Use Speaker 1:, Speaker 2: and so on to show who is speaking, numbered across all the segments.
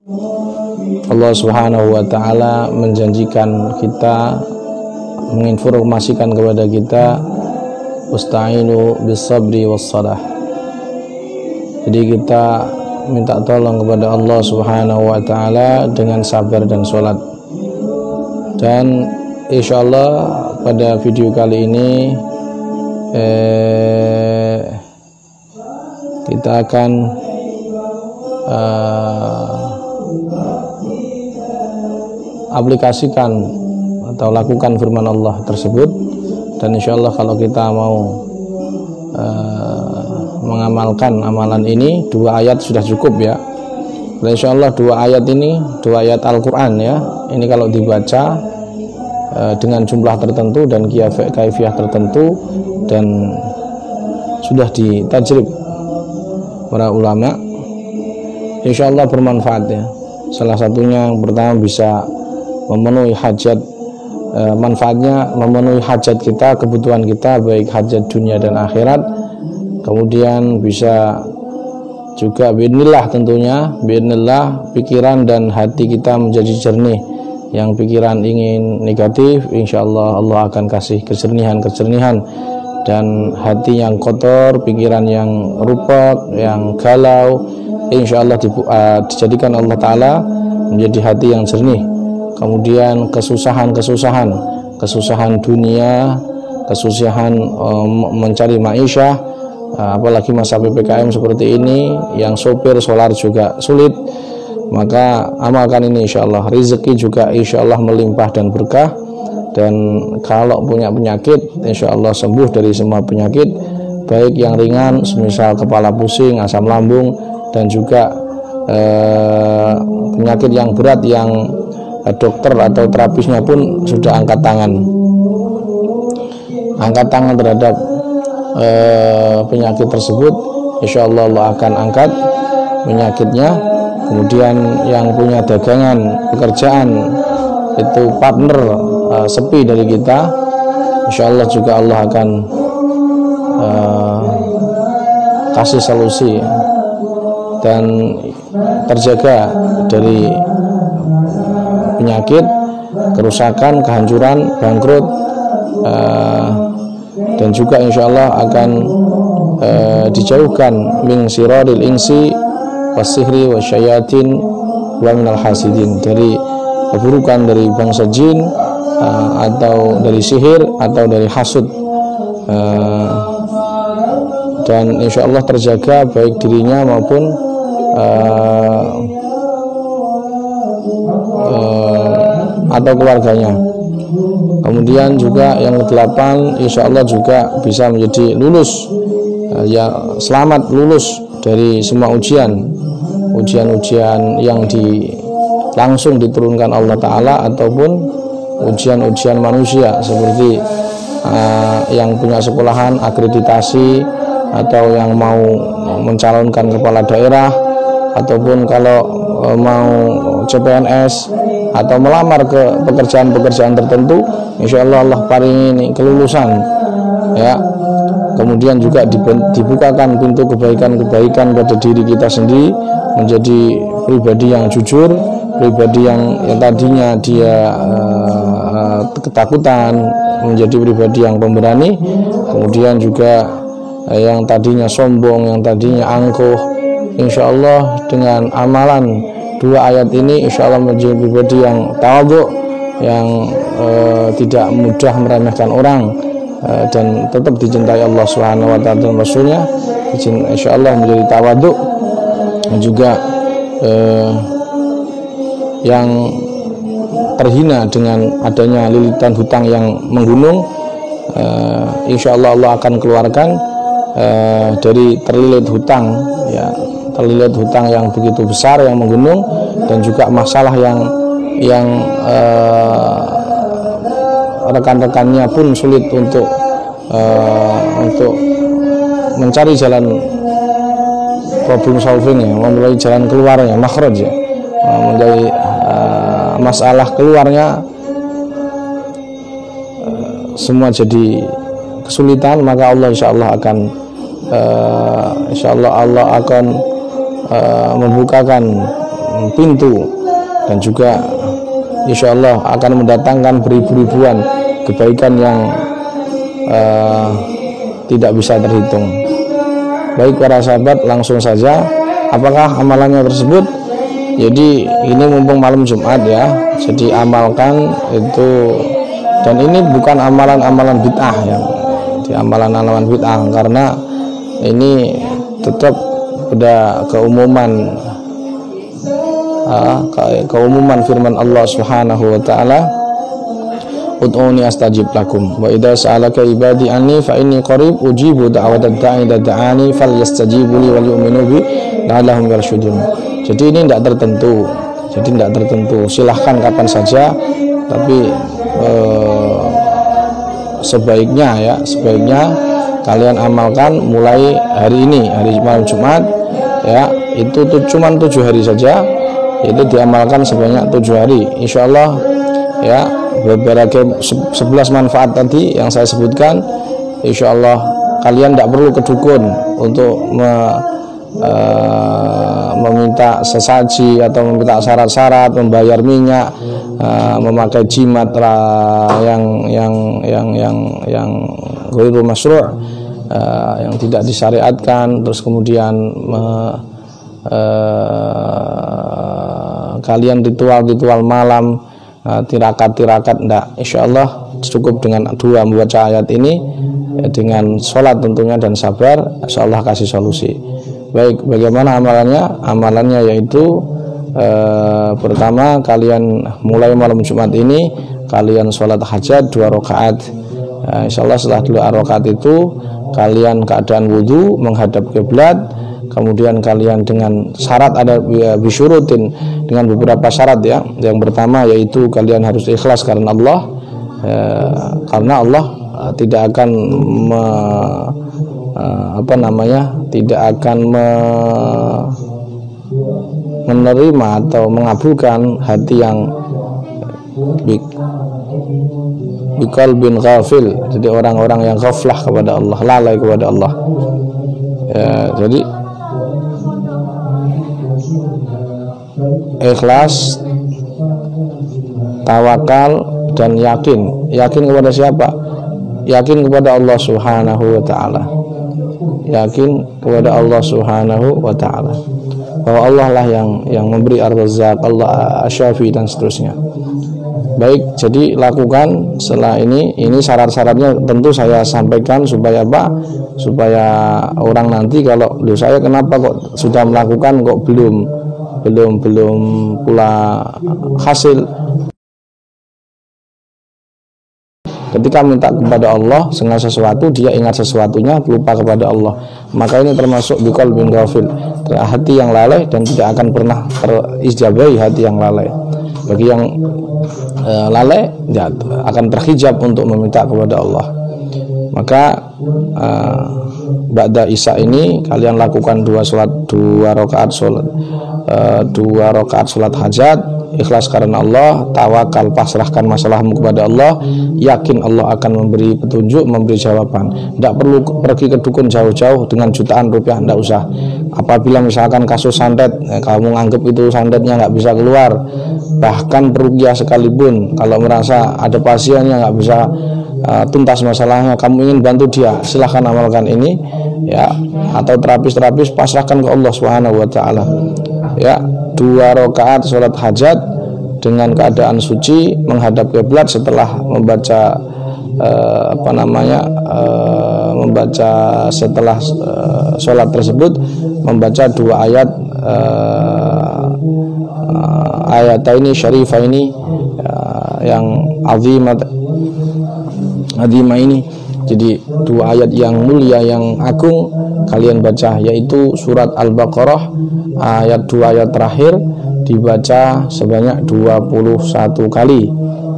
Speaker 1: Allah Subhanahu wa taala menjanjikan kita, menginformasikan kepada kita, usta'inu bis-sabri was-salah. Jadi kita minta tolong kepada Allah Subhanahu wa taala dengan sabar dan sholat. Dan insyaallah pada video kali ini kita akan aplikasikan atau lakukan firman Allah tersebut. Dan insyaallah kalau kita mau mengamalkan amalan ini, 2 ayat sudah cukup ya. Dan insyaallah 2 ayat ini 2 ayat Al-Quran ya. Ini kalau dibaca dengan jumlah tertentu dan kaifiah tertentu dan sudah ditajrib para ulama, insyaallah bermanfaat ya. Salah satunya yang pertama bisa memenuhi hajat, manfaatnya memenuhi hajat kita, kebutuhan kita, baik hajat dunia dan akhirat. Kemudian bisa juga biidznillah, tentunya biidznillah pikiran dan hati kita menjadi jernih. Yang pikiran ingin negatif, insyaallah Allah akan kasih kejernihan, dan hati yang kotor, pikiran yang rupak, yang galau, insyaallah dijadikan Allah Ta'ala menjadi hati yang jernih. Kemudian kesusahan dunia, kesusahan mencari ma'isyah, apalagi masa PPKM seperti ini, yang sopir solar juga sulit, maka amalkan ini insyaallah. Rezeki juga insyaallah melimpah dan berkah. Dan kalau punya penyakit, insyaallah sembuh dari semua penyakit, baik yang ringan semisal kepala pusing, asam lambung, dan juga penyakit yang berat yang dokter atau terapisnya pun sudah angkat tangan terhadap penyakit tersebut. Insyaallah Allah akan angkat penyakitnya. Kemudian yang punya dagangan, pekerjaan, itu partner sepi dari kita, insyaallah juga Allah akan kasih solusi dan terjaga dari penyakit, kerusakan, kehancuran, bangkrut, dan juga insyaallah akan dijauhkan min siraril insi wasihri wasyayatin wa minal hasidin, dari keburukan dari bangsa jin, atau dari sihir, atau dari hasud, dan insyaallah terjaga baik dirinya maupun atau keluarganya. Kemudian juga yang ke-8, insyaallah juga bisa menjadi lulus, ya selamat lulus dari semua ujian yang langsung diturunkan Allah Ta'ala, ataupun ujian-ujian manusia seperti yang punya sekolahan akreditasi, atau yang mau mencalonkan kepala daerah, ataupun kalau mau CPNS atau melamar ke pekerjaan-pekerjaan tertentu, insyaallah Allah paringi kelulusan ya. Kemudian juga dibukakan pintu kebaikan-kebaikan pada diri kita sendiri, menjadi pribadi yang jujur, pribadi yang tadinya dia ketakutan menjadi pribadi yang pemberani. Kemudian juga yang tadinya sombong, yang tadinya angkuh, insyaallah dengan amalan 2 ayat ini insyaallah menjadi pribadi yang tawadhu, yang tidak mudah meremehkan orang, dan tetap dicintai Allah Subhanahu wa taala dan Rasulnya, insyaallah menjadi tawadhu. Dan juga yang terhina dengan adanya lilitan hutang yang menggunung, insyaallah Allah akan keluarkan dari terlilit hutang ya, terlilit hutang yang begitu besar yang menggunung, dan juga masalah yang rekan-rekannya pun sulit untuk mencari jalan problem solving ya, memulai jalan keluarnya, makhraj ya, menjadi masalah keluarnya semua jadi kesulitan, maka Allah insyaallah akan membukakan pintu, dan juga insya Allah akan mendatangkan beribu-ribuan kebaikan yang tidak bisa terhitung. Baik para sahabat, langsung saja, apakah amalannya tersebut? Jadi ini mumpung malam Jumat ya, jadi amalkan itu. Dan ini bukan amalan-amalan bid'ah ya, di amalan-amalan bid'ah, karena ini tetap pada keumuman firman Allah Subhanahu wa taala, ud'uni astajib lakum wa idza sa'alaka ibadi anni fa inni qarib ujibu da'watad da'i idza da'ani falyastajibu li wal yu'minu bi la'allahum yarshudun. Jadi ini tidak tertentu. Silahkan kapan saja, tapi sebaiknya kalian amalkan mulai hari ini, hari malam Jumat ya. Itu cuma 7 hari saja, itu diamalkan sebanyak 7 hari, insya Allah ya. Beberapa 11 manfaat tadi yang saya sebutkan, insya Allah kalian tidak perlu ke dukun untuk meminta sesaji atau meminta syarat-syarat, membayar minyak, memakai jimat yang ghairu masyru', yang tidak disyariatkan, terus kemudian kalian ritual malam, tirakat enggak. Insyaallah cukup dengan 2 membaca ayat ini ya, dengan sholat tentunya dan sabar, insyaallah kasih solusi. Baik, bagaimana amalannya? Amalannya yaitu pertama, kalian mulai malam Jumat ini kalian sholat hajat 2 rakaat. Insyaallah setelah 2 rakaat itu kalian keadaan wudhu menghadap kiblat. Kemudian kalian dengan syarat, ada bisyurutin, dengan beberapa syarat ya. Yang pertama yaitu kalian harus ikhlas karena Allah, karena Allah tidak akan tidak akan menerima atau mengabulkan hati yang biqalbin ghafil. Jadi orang-orang yang ghaflah kepada Allah, lalai kepada Allah ya. Jadi ikhlas, tawakal, dan yakin. Yakin kepada siapa? Yakin kepada Allah Subhanahu wa ta'ala. Yakin kepada Allah Subhanahu wa ta'ala, bahwa Allah lah yang memberi ar-razzaq, Allah asy-syafi, dan seterusnya. Baik, jadi lakukan setelah ini syarat-syaratnya tentu saya sampaikan supaya apa? Supaya orang nanti kalau, loh saya kenapa kok sudah melakukan kok belum pula hasil. Ketika minta kepada Allah dengan sesuatu, dia ingat sesuatunya, lupa kepada Allah, maka ini termasuk biqalbin ghafil, hati yang lalai dan tidak akan pernah terijabahi hati yang lalai. Bagi yang lalai ya, akan terhijab untuk meminta kepada Allah. Maka ba'da isya ini kalian lakukan 2 rakaat sholat hajat, ikhlas karena Allah, tawakal, pasrahkan masalahmu kepada Allah, yakin Allah akan memberi petunjuk, memberi jawaban. Tidak perlu pergi ke dukun jauh-jauh dengan jutaan rupiah, tidak usah. Apabila misalkan kasus santet, kamu anggap itu santetnya nggak bisa keluar, bahkan peruqyah sekalipun, kalau merasa ada pasien yang nggak bisa tuntas masalahnya, kamu ingin bantu dia, silahkan amalkan ini ya. Atau terapis pasrahkan ke Allah Subhanahu wa ta'ala ya. 2 rakaat sholat hajat dengan keadaan suci menghadap kiblat, setelah membaca setelah sholat tersebut membaca 2 ayat ayataini syarifaini yang azimah ini. Jadi 2 ayat yang mulia, yang agung kalian baca, yaitu surat Al-Baqarah ayat 2 ayat terakhir dibaca sebanyak 21 kali.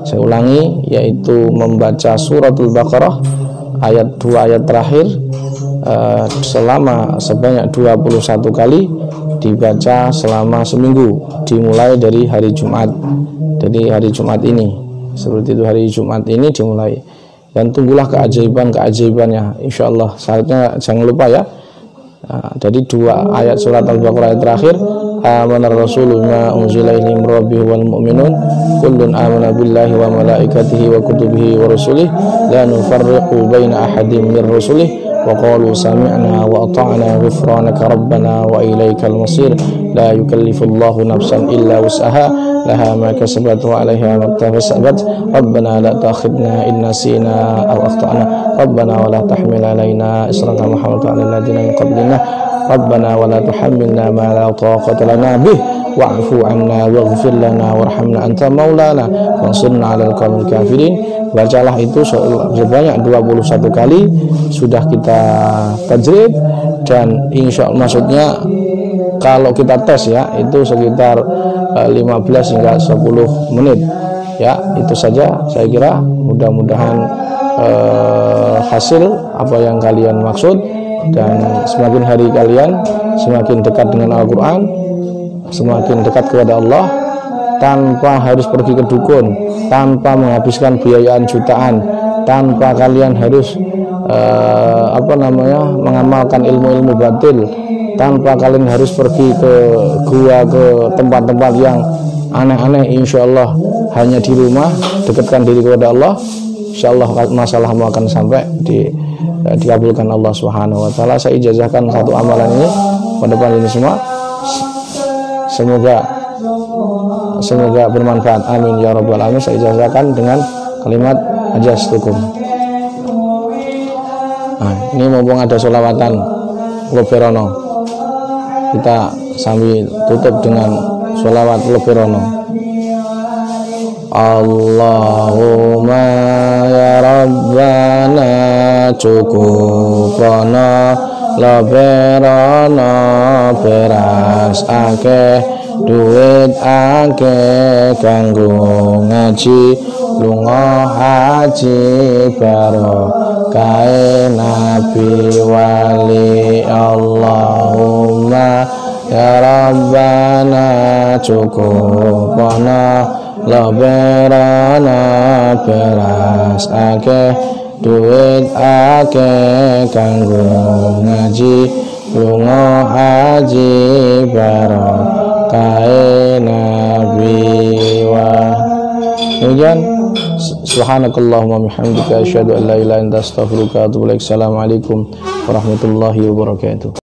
Speaker 1: Saya ulangi, yaitu membaca surat Al-Baqarah ayat 2 ayat terakhir selama sebanyak 21 kali, dibaca selama seminggu, dimulai dari hari Jumat. Jadi hari Jumat ini, seperti itu, hari Jumat ini dimulai. Dan tunggulah keajaibannya, insya Allah. Syaratnya jangan lupa ya. Jadi 2 ayat surat Al-Baqarah terakhir amanar rasulu ma unzila ilaihim rabbihim wal mu'minun kullun amana billahi wa malaikatihi wa kutubihi wa rusulihi la nufarriqu baina ahadin min rusulihi wa qalu sami'na wa ata'na ghufranaka rabbana wa ilaikal masir la yukallifullahu nafsan illa wus'aha laha ma kasabat wa 'alaiha ma iktasabat rabbana la ta'khidna in nasina aw akhtana rabbana wa la tahmil 'alaina isran kama hamalta 'alal ladzina min qablina rabbana wa la tuhammilna ma la taqata lana bih wa'fu 'anna waghfir lana warhamna anta maulana wansurna 'alal qaumil kafirin. Bacalah itu sebanyak 21 kali, sudah kita tajrid, dan insya Allah, maksudnya kalau kita tes ya itu sekitar 15 hingga 10 menit ya. Itu saja saya kira, mudah-mudahan hasil apa yang kalian maksud, dan semakin hari kalian semakin dekat dengan Al-Quran, semakin dekat kepada Allah, tanpa harus pergi ke dukun, tanpa menghabiskan biayaan jutaan, tanpa kalian harus mengamalkan ilmu-ilmu batil, tanpa kalian harus pergi ke gua, ke tempat-tempat yang aneh-aneh. Insya Allah hanya di rumah dekatkan diri kepada Allah, insya Allah masalahmu akan sampai dikabulkan Allah Subhanahu wa taala. Saya ijazahkan satu amalan ini pada panjenengan semua, semoga bermanfaat, amin ya rabbal alamin. Saya ijazahkan dengan kalimat ajastukum. Nah, ini mumpung ada sholawatan Leberono, kita sambil tutup dengan sholawat Leberono. Allahumma ya rabbana cukupana Leberono beras akeh, duit akeh kanggo ngaji, lunga haji barokah nabi wali. Allahumma ya rabbana cukupana Leberono beras akeh, duit akeh kanggo ngaji, lunga haji barokah nabi wa. Kemudian subhanakallahumma bihamdika asyhadu an la ilaha illa anta astaghfiruka wa atubu ilaik. Assalamualaikum warahmatullahi wabarakatuh.